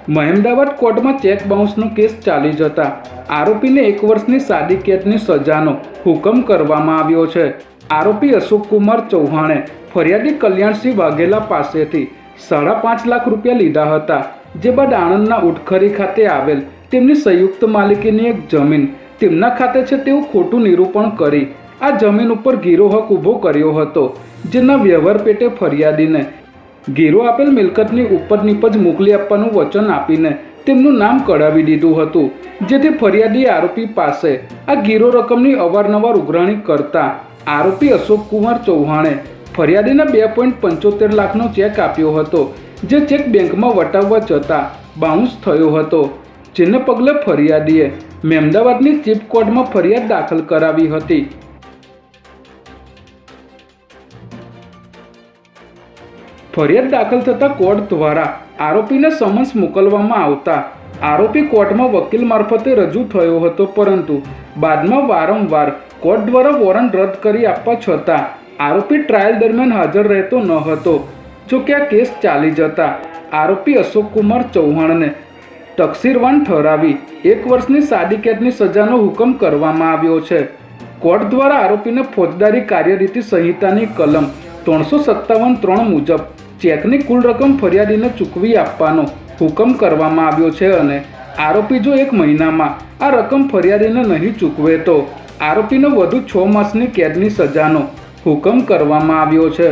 મહેમદાવાદ કોર્ટમાં check બાઉન્સનો case ચાલી જતા આરોપીને 1 વર્ષની સાદી કેદની સજાનો હુકમ કરવામાં આવ્યો છે। આરોપી અશોકકુમાર ચૌહાણે ફરિયાદી કલ્યાણસિંહ વાઘેલા પાસેથી 5.5 લાખ રૂપિયા લીધા હતા, જે બાદ આણંદના ઉટખરી ખાતે આવેલ તેમની સંયુક્ત માલિકીની એક જમીન તેમના ખાતે છે તેવું ખોટું નિરૂપણ કરી આ જમીન ઉપર ગીરો હક ઊભો કર્યો હતો, જેના વ્યવહાર પેટે ફરિયાદીને ગીરો આપેલ મિલકતની ઉપર નીપજ મોકલી આપવાનું વચન આપીને તેમનું નામ કઢાવી દીધું હતું, જેથી ફરિયાદીએ આરોપી પાસે આ ગીરો રકમની અવારનવાર ઉઘરાણી કરતા આરોપી અશોકકુમાર ચૌહાણે ફરિયાદીને 2.75 લાખનો ચેક આપ્યો હતો, જે ચેક બેંકમાં વટાવવા જતાં બાઉન્સ થયો હતો, જેને પગલે ફરિયાદીએ મહેમદાવાદની ચીફ કોર્ટમાં ફરિયાદ દાખલ કરાવી હતી। ફરિયાદ દાખલ થતાં કોર્ટ દ્વારા આરોપીને સમન્સ મોકલવામાં આવતા આરોપી કોર્ટમાં વકીલ મારફતે રજૂ થયો હતો, પરંતુ બાદમાં વારંવાર કોર્ટ દ્વારા વોરંટ રદ કરી આપવા છતાં આરોપી ટ્રાયલ દરમિયાન હાજર રહેતો ન હતો। જો કે આ કેસ ચાલી જતા આરોપી અશોકકુમાર ચૌહાણને તકસીરવાન ઠરાવી 1 વર્ષની સાદી કેદની સજાનો હુકમ કરવામાં આવ્યો છે। કોર્ટ દ્વારા આરોપીને ફોજદારી કાર્યરીતિ સંહિતાની કલમ 357(3) મુજબ ચેકની કુલ રકમ ફરિયાદીને ચૂકવી આપવાનો હુકમ કરવામાં આવ્યો છે અને આરોપી જો 1 મહિનામાં આ રકમ ફરિયાદીને નહીં ચૂકવે તો આરોપીને વધુ 6 માસની કેદની સજાનો હુકમ કરવામાં આવ્યો છે।